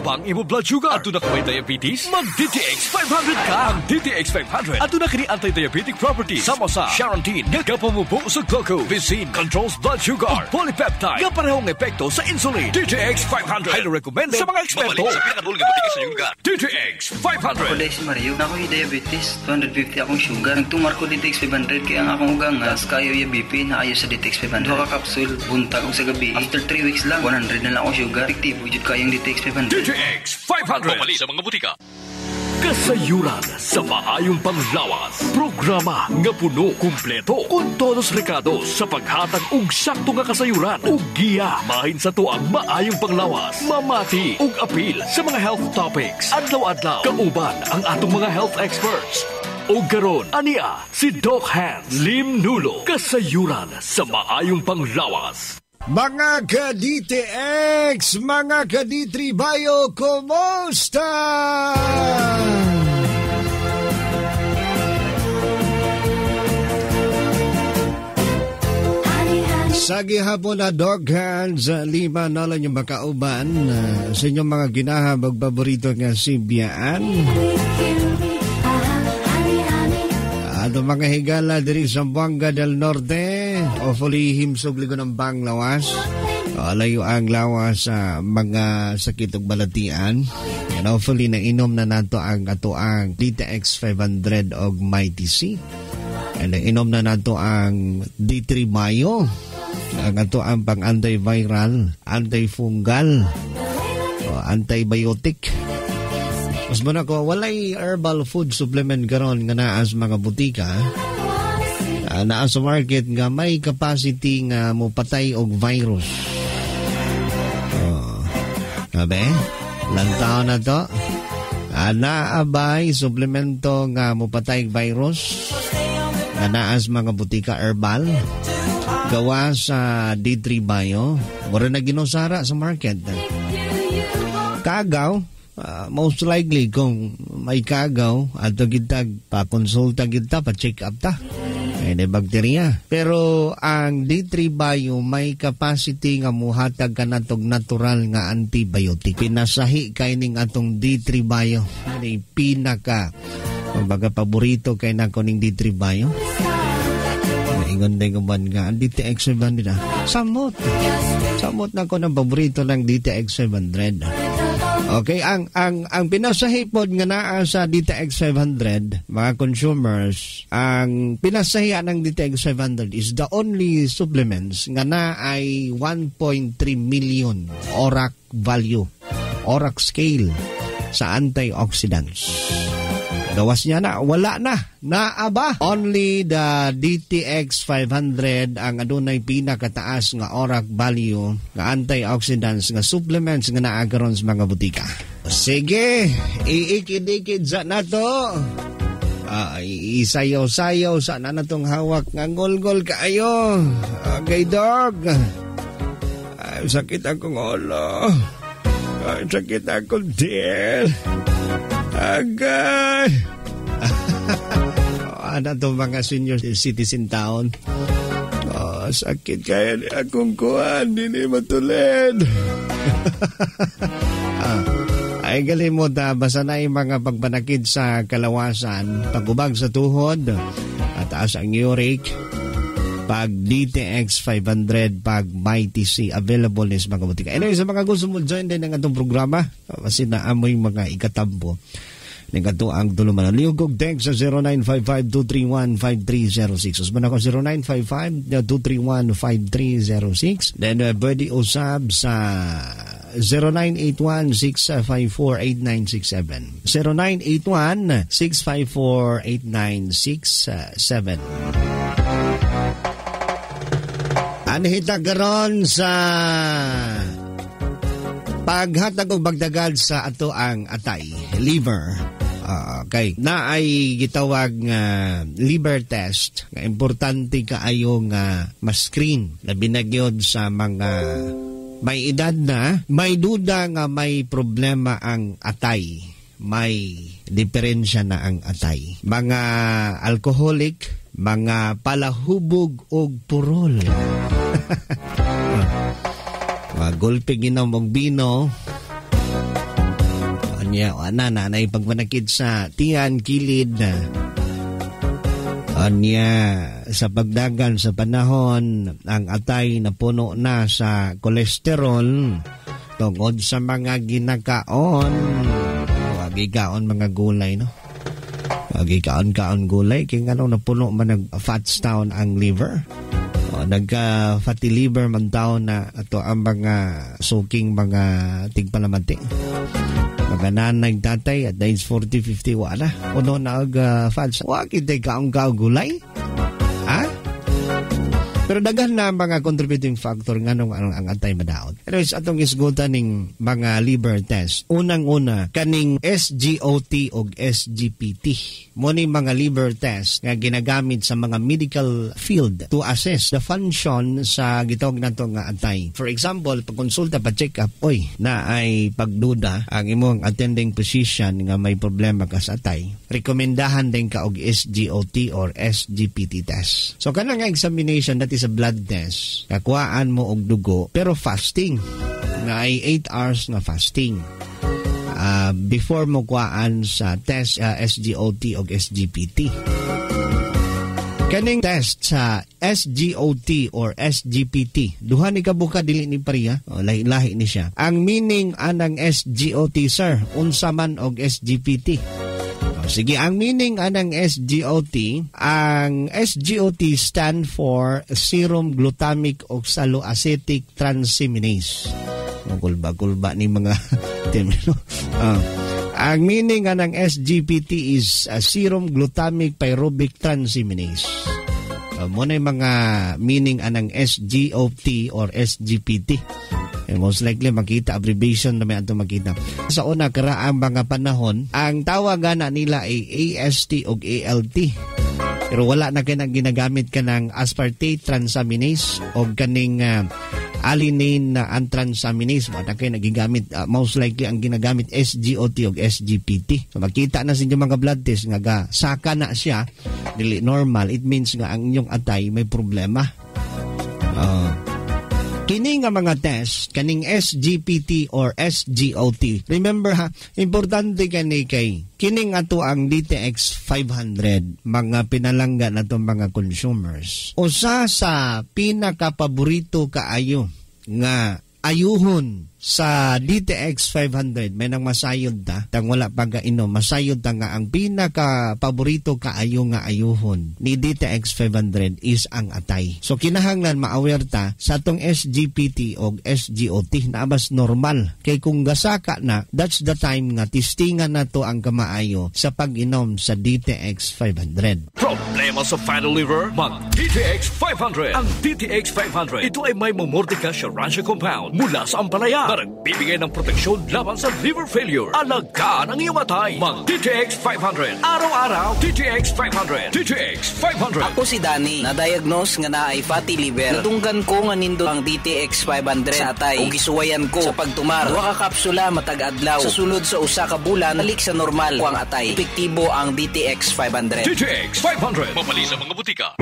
bang imo blood sugar? Ato na may diabetes? Mag-DTX 500 ka! Ang DTX 500 ato na kini anti-diabetic properties sama sa Charantin nga kapamubo sa glucose, Vizin controls blood sugar, ug polypeptide nga parehong epekto sa insulin. DTX 500 highly recommended sa mga eksperto. DTX 500. Ako si Mario, na ako'y diabetes, 250 akong sugar. Nagtumar ko DTX 500 kaya ang akong ugangas, kayo yung BP na ayo sa DTX 500. Duha ka kapsul, buntag kong sa gabi. After 3 weeks lang, 100 na lang akong sugar. Efektibo, jud kayong DTX 500. DTX 500. Pumali sa mga butika. Kasayuran sa maayong panglawas. Programa nga puno, kumpleto, kun todos recados sa paghatag og sakto nga kasayuran ug giya mahin sa tuang maayong panglawas. Mamati ug apil sa mga health topics. Adlaw-adlaw kauban ang atong mga health experts. O karon ania si Doc Hans Lim Nulo. Kasayuran sa maayong panglawas. Mga ka-DTX, mga ka-D3 Bio, kumusta? Sa gihapon na Dog Hands, 5 na lang yung makauban sa inyong mga ginahabag paborito nga sibiyaan. Ato mga higala diri sa Buanga del Norte, hopefully himsog ligo ng Banglawas. Layo ang lawas sa mga sakit ug balatian. And hopefully nainom na nato ang ato ang DTX 500 og Mighty C. And nainom na nato ang D3 Bio. Ang ato ang pang antiviral, antifungal, antibiotic. Mas muna ko, walay herbal food supplement karon nga naa sa mga butika. Naa sa market nga may capacity nga mopatay og virus. Sabi, lantaw na to. Naabay suplemento nga mopatay og virus. Nga naa sa mga butika herbal. Gawa sa D3 Bio. Mura na ginosara sa market. Kagaw. Most likely kung may kagaw ato gitag pa-konsulta kita, pa-check up ta may bakterya. Pero ang D3 Bio may capacity nga muhatag ka natog natural nga antibiotic. Pinasahi kay ning atong D3 Bio. Ni pinaka baga paborito kay nako ning D3 Bio. Ingon day kuban nga ang DTX 700 samot na ko ng paborito ng DTX 700. Okay, ang pinasahipod nga naa sa DTX 500, mga consumers, ang pinasahian ng DTX 500 is the only supplements nga na ay 1.3 million ORAC value, ORAC scale sa antioxidants. Gawas niya na, wala na, naaba. Only the DTX 500 ang adunay pinakataas nga ORAC value, nga antioxidants, nga supplements nga naagaron sa mga butika. Sige, iikid-ikid sa nato. Isayaw-sayaw sa na natong hawak nga ngol-ngol kaayo. Okay, dog. Ay, sakit akong ulo. Ay, sakit akong deal. Agay! Ano itong mga senior citizen town? Sakit kaya ni akong kuhan, hindi matulid. Ay galimod, basta na yung mga pagpanakid sa kalawasan, pagubag sa tuhod, at taas ang uric, pag DTX 500, pag Mighty C, available is mga butika. Anyway, sa mga gusto mo join din ng atong programa, kasi naamoy mga ikatampo. Nagato ang tuluman. Liugog text sa 0955-231-5306. Usman ako 0955-231-5306. Then pwede usab sa 0981-654-8967. 0981-654-8967. Anhita karon sa paghatag og bagdagad sa ato ang atay, liver. Okay, na ay gitawag nga liver test nga importante kaayo nga ma-screen na binagyod sa mga may edad na, may duda nga may problema ang atay, may diferensya na ang atay. Mga alcoholic, mga palahubog og purol. Magulpi ginom og bino, Anya, nanay pagmanakit sa tiyan, kilid. Anya, sa pagdagan sa panahon, ang atay na puno na sa kolesterol tungkol sa mga ginakaon. Gikaon mga gulay, no? Gikaon-kaon gulay, kaya nga napuno man nag-fats taon ang liver. Nagka-fatty liver man taon na ito ang mga suking mga tigpalamati. Mga nanay tatay at age 40, 50, wala. Uno na fats. Wakit ay kaong-kaong gulay? Ha? Pero daghan na mga contributing factor nga nung ang atay madaot. Anyways, atong isgutan ning mga liver test. Unang-una, kaning SGOT o SGPT. Muna mga liver test nga ginagamit sa mga medical field to assess the function sa gitawag nato nga atay. For example, pagkonsulta pa check up, na ay pagduda ang imong attending physician nga may problema ka sa atay. Rekomendahan din ka og SGOT or SGPT test. So kanang nga examination that is a blood test. Kakuhaan mo og dugo pero fasting. Na ay 8 hours na fasting. Before mo kuhaan sa test SGOT o SGPT. Kaning test sa SGOT or SGPT, duha ni kabuka dili ni pariya, lahi-lahi ni siya. Ang meaning anang SGOT sir, unsa man og SGPT? Sige, ang meaning anang SGOT, ang SGOT stand for serum glutamic oxaloacetic transaminase. Kulba-kulba ni mga termino. Ang meaning ng SGPT is serum glutamic pyruvic transaminase. Muna yung mga meaning anang SGOT or SGPT. Most likely makita abbreviation na may ato makita. Sa una karaang mga panahon, ang tawagan na nila ay AST o ALT. Pero wala na kinang ginagamit ka ng aspartate transaminase o kaning alanine na transaminase. Wala kayo nagigamit. Most likely ang ginagamit SGOT o SGPT. So makita na sa inyong mga blood test nga saka na siya, dili normal. It means nga ang inyong atay may problema. Kini nga mga test, kaning SGPT or SGOT. Remember ha, importante kani kay kining ato ang DTX 500, mga pinalangga na itong mga consumers. Usa sa pinakapaborito kaayo nga ayuhon sa DTX 500, may nang masayod ta, tang wala pagkainom, masayod ta nga ang pinaka-paborito kaayo nga ayuhon ni DTX 500 is ang atay. So kinahanglan ma-aware ta sa tong SGPT o SGOT na abas normal. Kay kung gasaka na, that's the time nga testingan na to ang kamaayo sa pag-inom sa DTX 500. Problema sa fatty liver? Mag DTX 500. Ang DTX 500, ito ay may Momordica Sharansha compound mula sa ampalaya. Nagbibigay ng proteksyon laban sa liver failure. Alagaan ang iyong atay. Mag DTX 500. Araw-araw, DTX 500. DTX 500. Ako si Danny, na-diagnose nga na ay fatty liver. Natunggan ko nga nindo ang DTX 500 sa atay. O gisuwayan ko sa pagtumar. Duha ka kapsula matag adlaw. Sa sulod sa usa ka bulan, balik sa normal ko ang atay. Epektibo ang DTX 500. DTX 500. Mapali sa mga butika.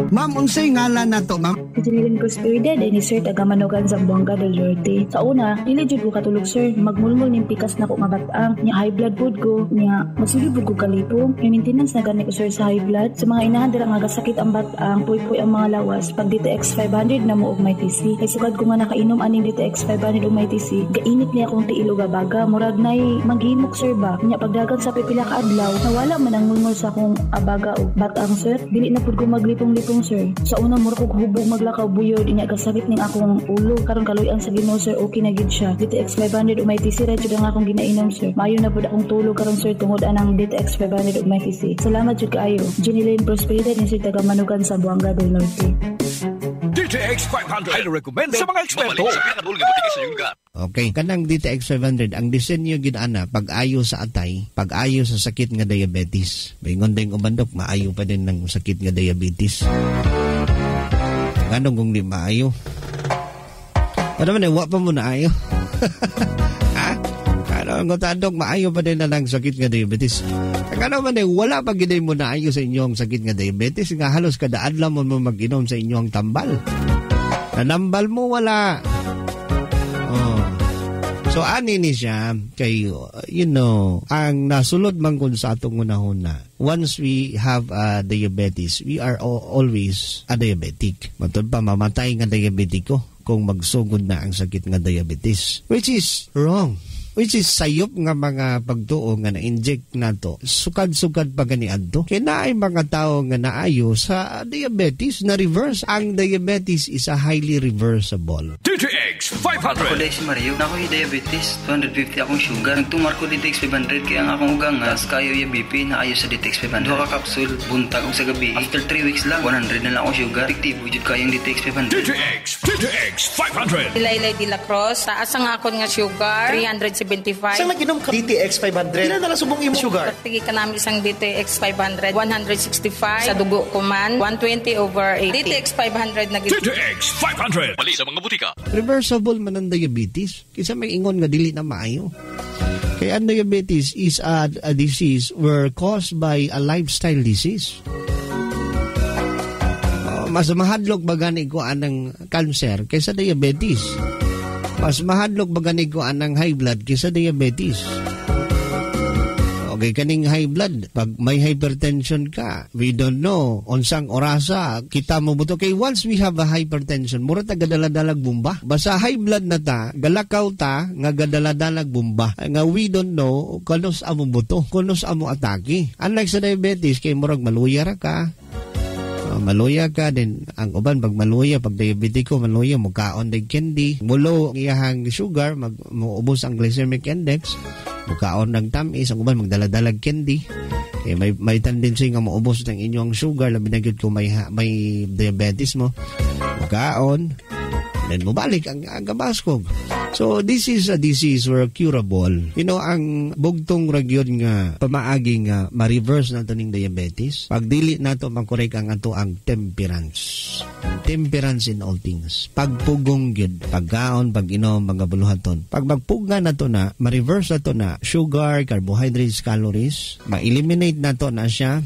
Ma'am, unsay ngalan na to, ma'am? Jinilin Prosperida, din ni Sir Tagamanugan sa Buanga del Norte. Sa una, dili jud ko katulog Sir, magmulmul ning pikas na ko nga batang, nya high blood pod ko, nya masulibog ko kalipong. May maintenance na gani ko Sir sa high blood. Sa mga inahan dira nga gasakit ang batang, puy-puy ang mga lawas. Pag DTX 500 na mo og may TC. Kay sugad ko nga nakainom aning DTX 500 og may TC, gainit niya akong tiilo gabaga, murag nay maghimok Sir ba. Nya pagdagan sa pipila ka adlaw, nawala man ang mulmul sa akong abaga og batang Sir. Dili na pod ko maglipong-lipong Sir. Sa una mura ko hubog maglakaw buyod inya gasakit ning akong ulo karon kaluy-an sa Ginoo Sir, okay na gid siya. DTX 500 ug may TC ra jud ang akong ginainom Sir. Maayo na pud akong tulog karon Sir tungod anang DTX 500 ug may TC. Salamat jud kaayo. Jinilin Prosperida ni Sir Tagamanugan sa Buanga del Norte. DTX 500. I recommend sa mga eksperto. Okay, kanang DTX 500 ang disenyo gid ana pag-ayo sa atay, pag-ayo sa sakit nga diabetes. Bingon ding umandok maayo pa din ng sakit nga diabetes. Ganong kung di maayo. Ano man wa pa mo na ayo. Ha? Ano ang tandok maayo pa din na ng sakit nga diabetes. Ano man wala pa gid mo na ayo sa inyong sakit nga diabetes nga halos kada adlaw mo mag-inom sa inyong tambal. Nanambal mo wala. So ani ni siya kay ang nasulod man kun sa atong una-una. Once we have diabetes, we are always a diabetic. Matod pa mamatay nga diabetiko kung magsugod na ang sakit nga diabetes, which is wrong. Which is sayop nga mga pagtuo nga na-inject nato. Sukad-sukad pa gani adto. Kaya na ay mga tao nga naayo sa diabetes na reverse. Ang diabetes is a highly reversible. DTX 500. Ako dahil si Mario, na ako yung diabetes, 250 akong sugar. Nagtumar ko DTX 500 kaya ang akong ugangas, kayo yung BP na ayo sa DTX 500. Duha ka kapsul, buntag og sa gabi. After 3 weeks lang, 100 na lang akong sugar. Efektibo jud kayong DTX 500. DTX 500. Ilaylay de la Cruz, taas ang akon nga sugar, 375. Saan naginom ka DTX 500? Ilan na lang subong imo sugar? Tigi ka namin isang DTX 500, 165. Sa dugo ko man, 120/8. DTX 500 na DTX 500. Mali sa mga butika. Reversible man ang diabetes. Kisa may ingon nga dili na maayo. Kaya ang diabetes is a disease were caused by a lifestyle disease. Mas mahadlok ba gani ko anang cancer kaysa diabetes? Mas mahadlok ba gani ko anang high blood kaysa diabetes? Okay, kaning high blood, pag may hypertension ka, we don't know unsang orasa kita mo buto. Kay once we have a hypertension, mura ta gadala-dalag bomba. Basta high blood na ta, galakaw ta nga gadala-dalag bomba. Nga we don't know kunos amo buto, kunos amo atake. Unlike sa diabetes, kay murag maluya ra ka. Maluya ka din ang uban pag maluya, pag diabetiko maluya mo kaon dig candy, mulo iyahang sugar, muubos ang glycemic index, mukaon ng tamis, ang uban magdala-dalag candy. May tendency nga maubos ng inyong sugar, labi na gyud kung may diabetes mo, mukaon, then mubalik ang gabaskog. So this is a disease where curable. Ang bugtong ragyon nga pamaagi nga ma-reverse nato ning diabetes. Pag dili nato makorek ang ato ang temperance. Temperance in all things. Pagpugong gyud, pagkaon, pag-inom, mga buluhaton. Pag magpuga nato na, ma-reverse nato na sugar, carbohydrates, calories, ma-eliminate nato na siya,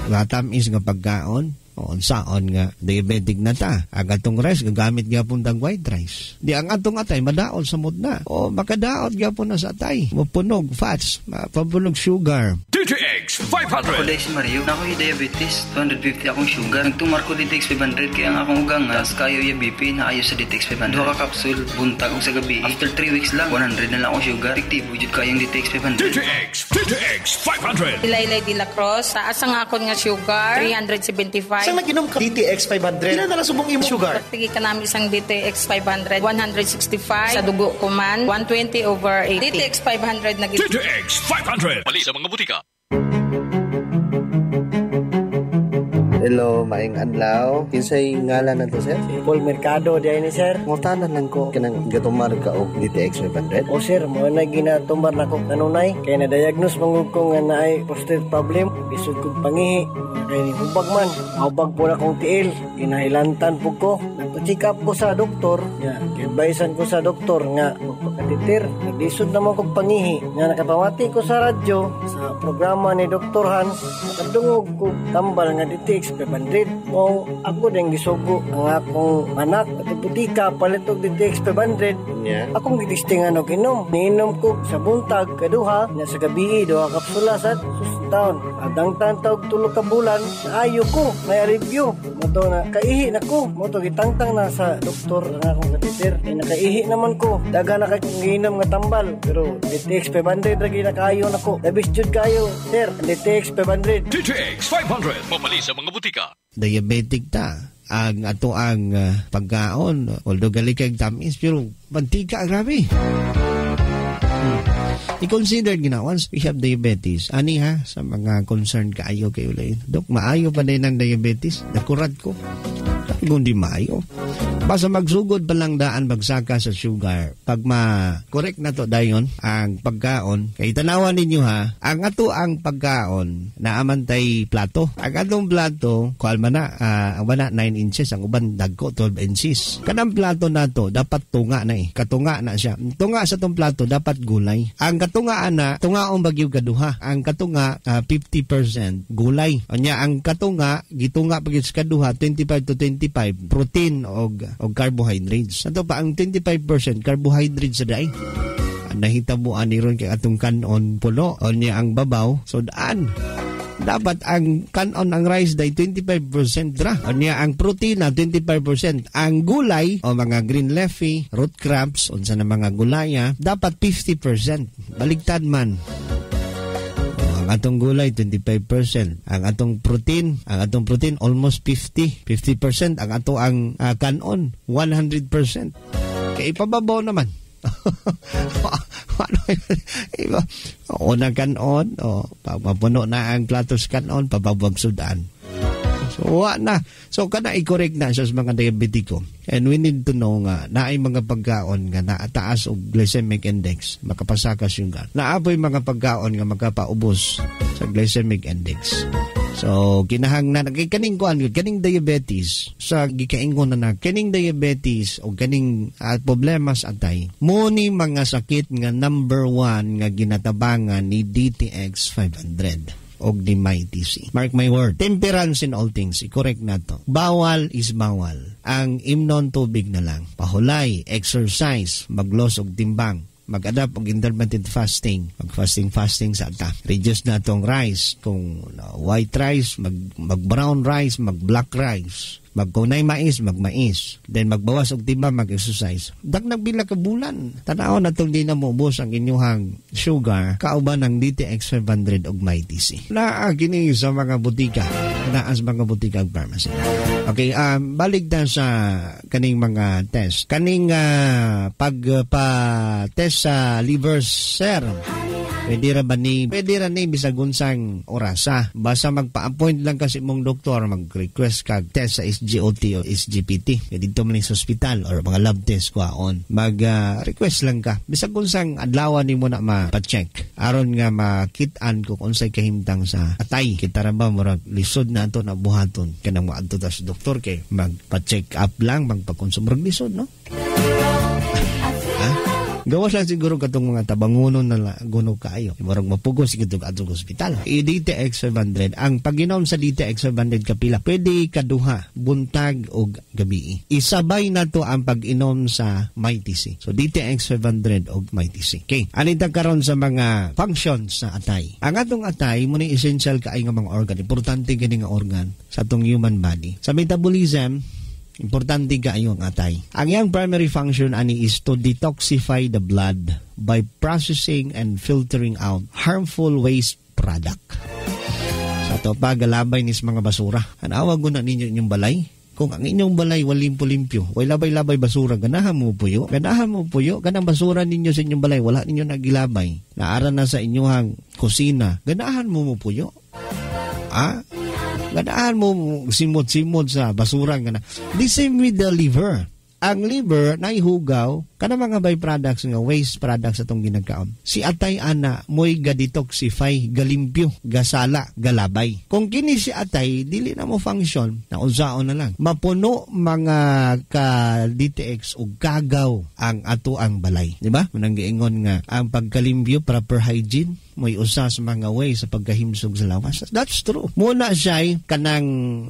matamis nga pagkaon. Saon nga diabetic na ta. Ang atong rice gagamit gyapon tag white rice. Di ang atong atay madaol sa mudna. Makadaot gyapon na sa atay. Mapunog fats, mapunog sugar. DTX 500. Ako dahil si Mario, na ako yung diabetes, 250 akong sugar. Nagtumar ko DTX 500 kaya ang akong ugangas, kayo yung BP na ayo sa DTX 500. Duha ka kapsul, buntag og sa gabi. After 3 weeks lang, 100 na lang akong sugar. Efektibo jud kayong DTX 500. DTX 500. Ilaylay de la Cruz, taas ang akon nga sugar, 375. Saan naginom ka DTX 500? Ilan na lang subong imo sugar? Tigi ka namin isang DTX 500, 165. Sa dugo ko man, 120/8. DTX 500 na DTX 500. Mali sa mga butika. Hello, maing adlaw. Kinsay ngalan na to, sir? Paul Mercado, diay ni sir. Ngutanan lang ko kanang gatumar ka og DTX 500. O sir, mo na ginatumar na ko kanunay. Kaya na-diagnose mangug ko nga naay prostate problem. Isod kong pangihi. Kaya ni hubag man. Hubag po na kong tiil. Kinahilantan po ko. Nagpa-check up ko sa doktor. Kibaisan ko sa doktor nga magpakatitir. Naglisod naman kong pangihi. Nga nakapamati ko sa radyo sa programa ni Dr. Hans. Nakadungog ko tambal nga DTX 500. O ako din gisugo ang akong anak at iputika palit og DTX 500. Akong gitistingan og inom. Niinom ko sa buntag kaduha na sa gabi duha kapsula sa susuntaon. Adang tantawg 3 ka bulan na ayo ko may review. Moto na kaihi na ko. Moto gitangtang na sa doktor ang akong katitir. Nakaihi naman ko. Daga na kagiinom nga tambal. Pero DTX 500 lagi na kaayo na ko. Labis jud kayo, sir. DTX 500. DTX 500. Mapali sa mga butika. Diabetic ta. Ang ato ang pagkaon, although galikag tamis, pero mantika, grabe. I-consider once we have diabetes, ani ha, sa mga concerned kaayo kayo lang. Dok, maayo pa din ang diabetes? Nakurat ko. Kung di maayo. Basta magsugod pa lang daan magsaka sa sugar. Pag ma-correct na to dayon ang pagkaon, kay tanawan ninyo ha, ang ato ang pagkaon na amantay plato. Ang atong plato, kualma na, ang bana 9 inches, ang uban dagko 12 inches. Kanang plato na to, dapat tunga na katunga na siya. Tunga sa tong plato, dapat gulay. Ang katungaan na, tungaong bagyo kaduha. Ang katunga, 50% gulay. Anya, ang katunga, gitunga pagit sa kaduha, 25 to 25, protein o carbohydrates. Ato pa ang 25% carbohydrates sa daig. nahitabuan ni ron kay atong kanon puno o niya ang babaw. So daan. Dapat ang kanon ang rice day 25% ra. O niya ang protina 25%. Ang gulay o mga green leafy, root crops, unsa na mga gulaya, dapat 50%. Baligtad man. Ang atong gulay 25%, ang atong protein almost 50% ang ato ang kanon 100%. Kay ipababaw naman. Unang kanon o mapuno na ang platos kanon, pababag sudan. So na. So kana i-correct na sa mga diabetiko. And we need to know nga naay mga pagkaon nga naataas og glycemic index, makapasakas yung gan. Naapoy mga pagkaon nga makapaubos sa glycemic index. So kinahanglan kaning kaning diabetes sa gikaingon na kaning diabetes o kaning problema sa atay. Mo ni mga sakit nga number 1 nga ginatabangan ni DTX 500. Og di MyTC. Mark my word. Temperance in all things. I-correct na to. Bawal is bawal. Ang imnon tubig na lang. Pahulay, exercise, maglos og timbang, mag-adapt og intermittent fasting. Mag-fasting sa ata. Reduce na tong rice. Kung white rice, mag-brown rice, mag-black rice. Magkunay mais, magmais. Then magbawas og timbang, mag-exercise. Nagbila ka bulan. Tanaw na itong di na maubos ang inyuhang sugar, kauban ng DTX 500 og MyTC. Kini sa mga butika. Naas mga butika ang pharmacy. Okay, balik na sa kaning mga test. Kaning pagpa-test sa liver serum. Pwede ra ni bisag unsang orasa. Basta magpa-appoint lang kasi mong doktor, mag-request kag test sa SGOT o SGPT. Dito man sa hospital or mga lab test kuhaon. Mag-request lang ka. Bisag unsang adlaw nimo na ma-check. Aron nga makit-an kung unsay kahimtang sa atay. Kita ra ba murag lisod na ato na buhaton kanang maadto ta sa doktor kay magpa-check up lang, magpa-consume murag lisod, no? Gawas lang siguro katong mga tabangunon na guno kaayo. Marag mapugos siguro atong hospital. DTX 500. Ang pag-inom sa DTX 500 kapila, pwede kaduha, buntag o gabi. Isabay na to ang pag-inom sa MyTC. So DTX 500 o MyTC. Okay. Anita karon sa mga functions sa atay. Ang atong atay, muna essential kaay nga mga organ. Importante gani nga organ sa atong human body. Sa metabolism, importante kaayo ang atay. Ang iyang primary function ani is to detoxify the blood by processing and filtering out harmful waste product. Sa to pagalabay nis mga basura. Anawag ko na ninyo inyong balay. Kung ang inyong balay walimpo-limpyo, way labay-labay basura, ganahan mo puyo, ganang basura ninyo sa inyong balay, wala ninyo nagilabay. Naara na sa inyong kusina, ganahan mo puyo. Ganaan mo simod-simod sa basura. The same with the liver. Ang liver na ihugaw, kana mga byproducts nga waste products atong ginagkaon. Si atay ana mo'y ga-detoxify, galimpyo, gasala, galabay. Kung kini si atay, dili na mo function, na unsaon na lang. Mapuno mga ka-DTX o gagaw ang ato ang balay. Diba? Manang giingon nga, ang pagkalimpyo, proper hygiene, mo'y usa sa mga way sa pagkahimsog sa lawas. That's true. Muna siya'y kanang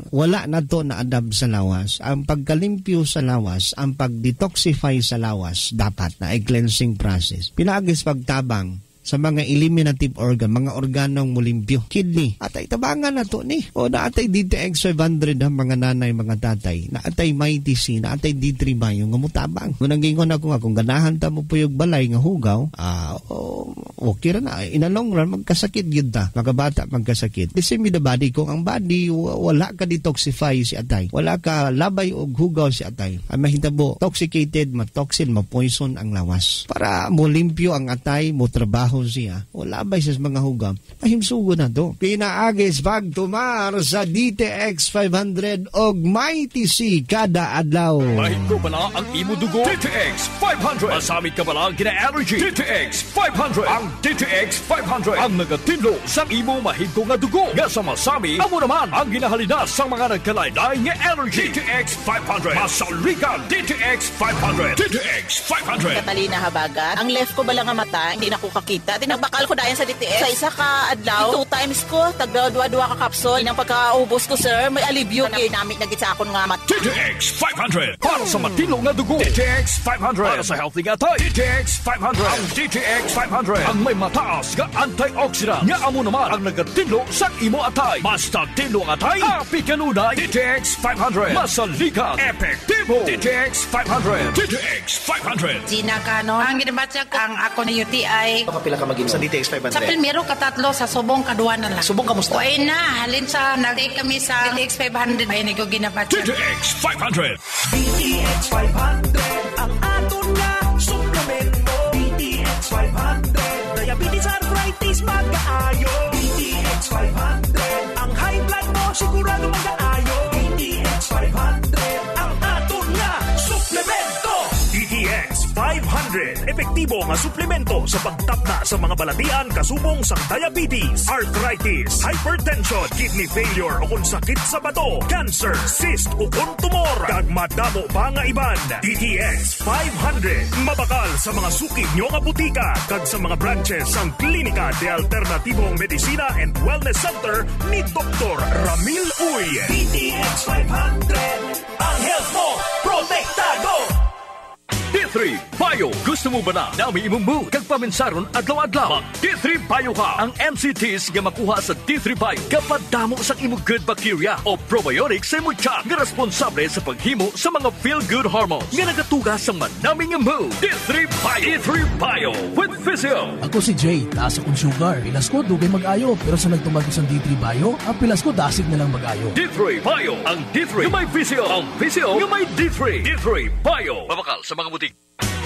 wala na to na adab sa lawas. Ang pagkalimpyo sa lawas, ang pag-detoxify sa lawas, dapat na cleansing process. Pinaagis pagtabang sa mga eliminative organ, mga organong mulimpyo. Kidney, atay tabangan na to ni. O naatay DTX 500 ang mga nanay, mga tatay. Naatay MyTC, naatay D3 ba yung mutabang. Ngunang gingon ako nga, kung ganahan ta mo po yung balay nga hugaw, okay na. In a long run, magkasakit yun ta. Magkabata, magkasakit. The same with the body. Kung ang body, wala ka detoxify si atay. Wala ka labay o hugaw si atay. Ang mahitabo, toxicated, matoxin, mapoison ang lawas. Para mulimpyo ang atay, mo trabaho siya, wala ba siya mga hugam, mahimsugo na to. Pinaagis pagtumar sa DTX 500 og MyTC kada adlaw. Mahit ko bala ang imo dugo. DTX 500. Masamit ka bala gina-allergy. DTX 500. Ang DTX 500 ang nagatinlo sa imo mahigko nga dugo. Nga sa masami, amo naman ang ginahalinas sa mga nagkalaylay nga energy. DTX 500 Masalikan DTX 500. DTX 500 Catalina Habagat. Ang left ko balang nga mata, hindi na ko kakita. Tinabakal ko dayan sa DTX. Sa isa ka adlaw, 2 times ko, tagdwa-dwa ka kapsol. Inang pagkaubos ko, sir, may alibyo. Ginamit na gitsa akong nga mata. DTX 500 para sa matino nga dugo. DTX 500 para sa healthy nga tay. DTX 500 ang DTX 500 ang may mataas nga antioxidant. Nga amo naman ang nagatinlo sa imo atay. Basta tinlo nga atay, happy kanunay. DTX 500 Masalikan, epektibo. DTX 500. DTX 500 Gina Cano, ang ginabatsa ko ang ako na UTI. Kapila ka mag-inom sa DTX 500? Sa Pilmero katatlo, sa Subong kaduwa na lang. Subong kamusta? Uy na, halin sa nag-take kami sa DTX 500. Ay, ko ginabatsa. DTX 500 DTX 500 ang aton nga suplemento. DTX 500 diabetes, arthritis, mag-aayo. DTX 500 ang high blood mo sigurado mag-aayo. DTX 500 ang aton nga suplemento. DTX 500 epektibo nga suplemento sa pagtapna sa mga balatian kasubong sang diabetes, arthritis, hypertension, kidney failure o kung sakit sa bato, cancer, cyst o kung tumor, kag madamo pa nga iban. DTX 500 mabakal sa mga suki nyo nga butika kag sa mga branches sang Klinika de Alternatibong Medicina and Wellness Center ni Dr. Ramil Uy. DTX 500 ang health mo protektado. D3 Bio. Gusto mo ba na nami imong mood kag paminsaron adlaw-adlaw? Mag D3 Bio ka. Ang MCTs nga makuha sa D3 Bio kapag damo sa imong good bacteria o probiotics sa imong tiyan nga responsable sa paghimo sa mga feel-good hormones nga nagatugas sa manaming mood. D3 Bio. D3 Bio with Physio. Ako si Jay, taas akong sugar. Pilas ko, dugay mag-ayo. Pero sa nagtumag ko sa D3 Bio, ang pilas ko, dasig na lang mag-ayo. D3 Bio. Ang D3 nga may Physio. Ang Physio nga may D3. D3 Bio. Mabakal sa mga butik.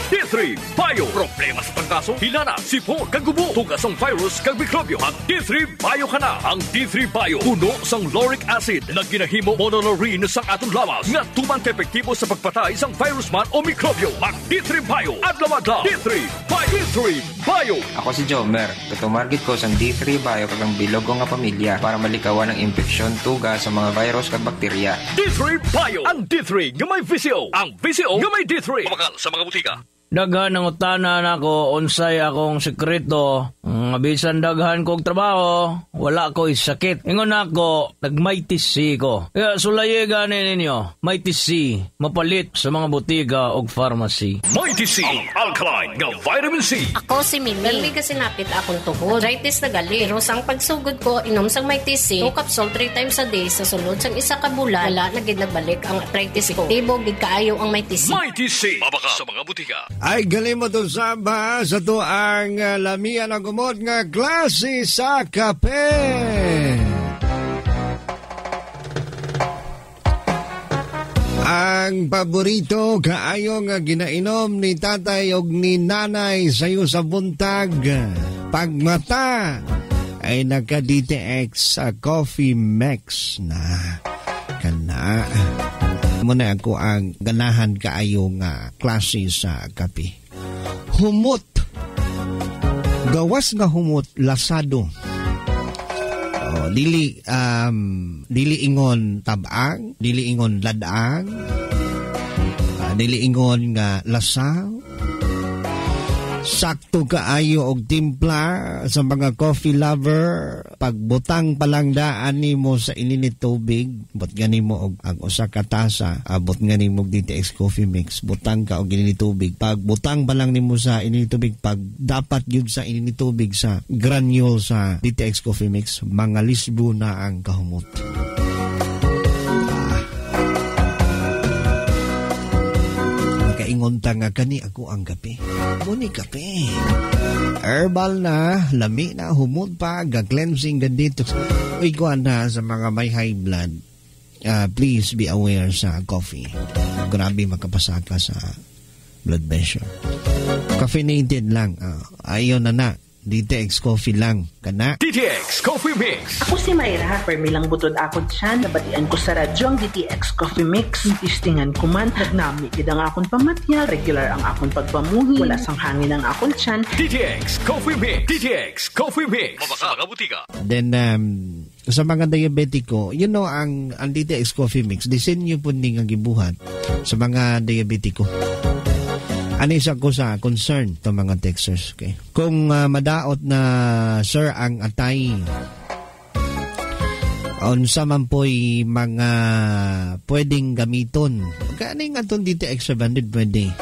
D3 Bio. Problema sa pangkaso, hilana, sipon, kagubo, tugas ang virus, kag mikrobyo. Ang D3 Bio ka na. Ang D3 Bio, puno sang lauric acid na ginahimo monolaurin sang atong lawas nga tumang epektibo sa pagpatay sang virus man o mikrobyo. Ang D3 Bio, adlaw-adlaw. D3 Bio. D3 Bio. Ako si Jomer. Katumargit ko sang D3 Bio kag ang bilog ko nga pamilya para malikawan ang infeksyon, tugas sa mga virus kag bakterya. D3 Bio. Ang D3 nga may Physio. Ang Physio nga may D3. Mabakal sa mga butika. Daghan ang utana nako, unsay akong sekreto. Bisan daghan kong trabaho, wala ko sakit. Ingon ako, nagmaitis C ko. Kaya sulaye gani ninyo, maitis C, mapalit sa mga butika o pharmacy. Maitis C, ang alkaline nga vitamin C. Ako si Mimi. Dali kasi napit akong tuhod. Arthritis na gali. Pero sang pagsugod ko, inom sang maitis C, 2 capsule 3 times a day sa sulod sang isa ka bulan. Wala na gid nagbalik ang arthritis ko. Tibog gid kaayo ang maitis C. Maitis C, mabaka sa mga butika. Ay, galing mo to saba sa to ang lamian ng gumot nga klase sa kape. Ang paborito kaayo nga ginainom ni tatay o ni nanay sayo sa buntag. Pagmata ay naka-DTX Coffee Max na. Kana. Muna ako ang ganahan kaayo nga klase sa kape. Humot. Gawas nga humot lasado. Dili ingon tabang, dili ingon ladang, dili ingon nga lasaw. Sakto kaayo og timpla sa mga coffee lover. Pagbutang palang daan nimo sa ininit tubig, bot gani mo og ang usa ka tasa, abot gani mo DTX Coffee Mix, butang ka og ininit tubig. Pagbutang palang nimo sa ininit tubig, pag dapat gyud sa ininit tubig sa granule sa DTX Coffee Mix, mga lisbo na ang kahumot. Ingon ta nga kani ako ang kape. Muni kape. Herbal na, lami na, humod pa, ga-cleansing, ga-detox. Uy, kuhan na sa mga may high blood, please be aware sa coffee. Grabe makapasaka sa blood pressure. Caffeinated lang. Ayaw na DTX Coffee lang. Kana? DTX Coffee Mix. Ako si Mayra. Permilang butod ako dyan. Nabatian ko sa radyo ang DTX Coffee Mix. Tistingan ko man. Nagnami gid ang akong pamatya. Regular ang akong pagpamuhi. Wala sang hangin ang akong tiyan. DTX Coffee Mix. DTX Coffee Mix. Mabaka mga butika. Then, sa mga diabetiko, ang DTX Coffee Mix, disenyo po ni nga gibuhat sa mga diabetiko. Ano isa ko sa concern to mga Texas, okay? Kung madaot na sir ang atay unsa man po'y mga pwedeng gamiton. Kaya nga itong DTX 700 pwede.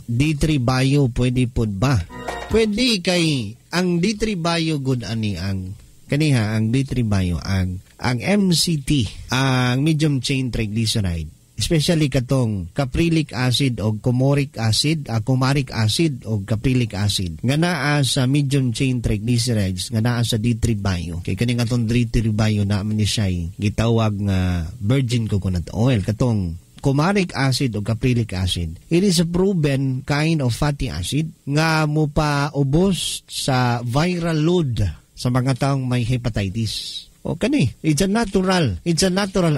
D3 Bio pwede po ba? Pwede kay ang D3 Bio good ani ang kaniha ang D3 Bio ang MCT ang medium chain triglyceride. Especially katong caprylic acid o comoric acid, comaric acid o caprylic acid. Nga naa sa medium chain triglycerides, nga naa sa D3 Bio. Kaya kaning atong D3 Bio na man ni siya gitawag nga virgin coconut oil. Katong comaric acid o caprylic acid, it is a proven kind of fatty acid nga mo pa ubos sa viral load sa mga taong may hepatitis. O kani, it's a natural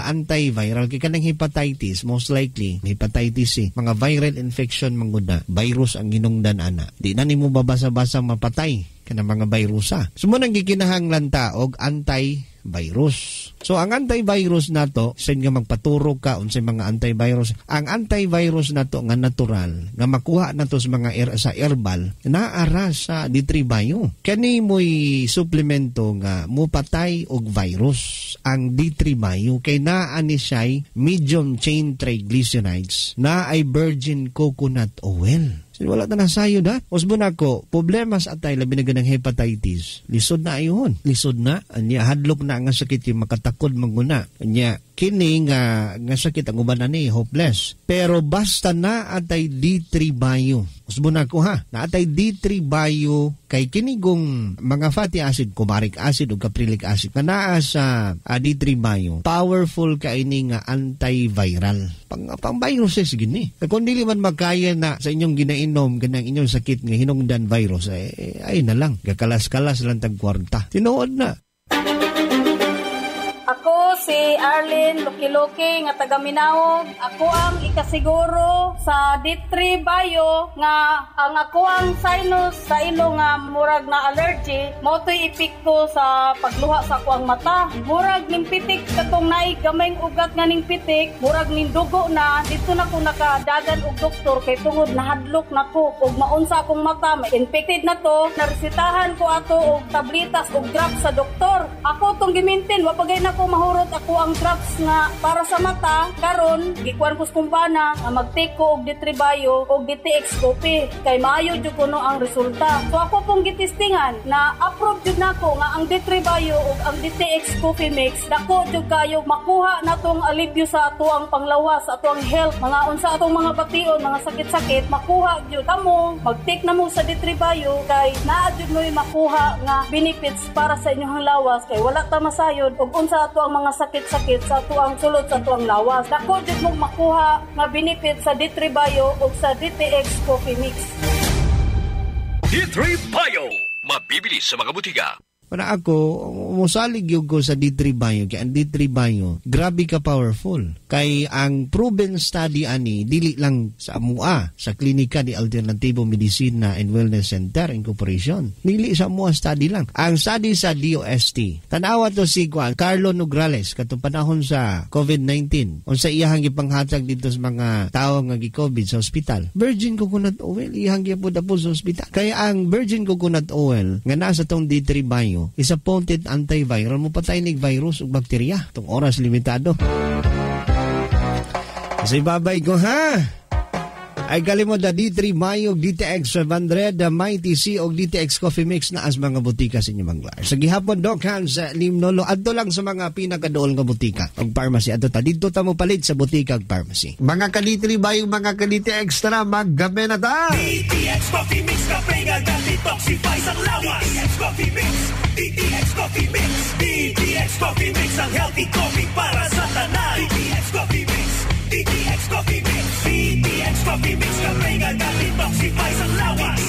antiviral. Kaya kanang hepatitis, most likely, hepatitis mga viral infection manguna, virus ang ginungdan ana. Di na nimo babasa-basa mapatay kanang mga virusa. Sumunang gikinahanglan ta og antivirus. So ang antivirus nato, sen nga magpaturo ka unsay mga antivirus. Ang antivirus nato nga natural, nga makuha nato sa mga sa herbal, naara sa D3 Bio. Kani mo'y suplemento nga mupatay og virus. Ang D3 Bio kay naa ni siya'y medium chain triglycerides na ay virgin coconut oil. So, wala na nasayo da. Usbo na ko, problema sa atay labi na ganang hepatitis. Lisod na ayon. Lisod na. Anya hadlok na nga sakit yung makatakod manguna. Anya kini nga sakit ang uban ani hopeless. Pero basta na atay D3 Bio. Usbo na ko ha. Na atay D3 Bio kay kinigong mga fatty acid, comaric acid o caprylic acid na naa sa D3 Bio. Powerful kaini nga antiviral. Pang viruses gini. Kung dili man magkaya na sa inyong ginainom ganang inyong sakit nga hinungdan virus ay na lang. Gakalas-kalas lang tag kwarta. Tinuod na. Ako si Arlene Luki-Luki nga taga Minaog. Ako ang ikasiguro sa D3 Bio nga ang ako ang sinus sa ilo nga murag na allergy mo to'y epekto sa pagluha sa ako ang mata. Murag ning pitik katong naay gamayng ugat nga ning pitik, murag ning dugo na. Dito na ko nakadagan og doktor kay tungod nahadlok na ko ug maunsa akong mata may infected na to. Naresetahan ko ato og tablitas og drops sa doktor. Ako tong gimintin wa pagay na ko mahurot ako ang drops nga para sa mata. Karon gikuan ko kumbana nga mag-take ko og D3 Bio og DTX Coffee kay maayo jud kuno ang resulta. So ako pong gitistingan na approve jud nako nga ang D3 Bio ug ang DTX Coffee Mix dako jud kayo makuha natong alibyo sa atuang panglawas, sa atuang health, mga unsa atong mga bation, mga sakit-sakit makuha jud kamo. Mag-take na mo sa D3 Bio kay naa jud mo makuha nga benefits para sa inyong lawas kay wala ta masayod ug unsa ato ang mga sakit-sakit sa tuang sulod sa tuang lawas. Dako jud mong makuha nga benefit sa D3 Bio ug sa DTX Coffee Mix. D3 Bio, mabibili sa mga butika. Para ako, musalig yung ko sa D3 Bio. Kaya ang D3 Bio, grabe ka powerful. Kay ang proven study ani, dili lang sa AMUA, sa Klinika di Alternativo Medicina and Wellness Center Incorporation. Dili sa AMUA study lang. Ang study sa DOST. Tanawa to si Carlo Nograles, katong panahon sa COVID-19. O sa iyahang ipanghatag dito sa mga tao nga gi-COVID sa ospital. Virgin coconut oil, iyahang gipod sa ospital. Kaya ang virgin coconut oil, nga nasa tong D3 Bio, isa potent antiviral mo patay nig virus o bakterya. Itong oras limitado. Kasi babay ko ha. Ay kalimod na D3 Bio, DTX 500, Mighty C o DTX Coffee Mix na as mga butika sa inyong manglar. Sa gihapon Doc sa Limnolo, adto lang sa mga pinakadool nga butika og pharmacy. Adto ta dito ta mo palit sa butika ag pharmacy. Mga ka-D3 Bio, mga ka-DTX extra, maggabi na ta. DTX Coffee Mix, kape nga detoxify sa lawas. DTX Coffee Mix, DTX Coffee Mix, DTX Coffee Mix, ang healthy coffee para sa tanan. DTX Coffee Mix, DTX Coffee Mix, DTX Coffee Mix, kape nga detoxify sa lawas.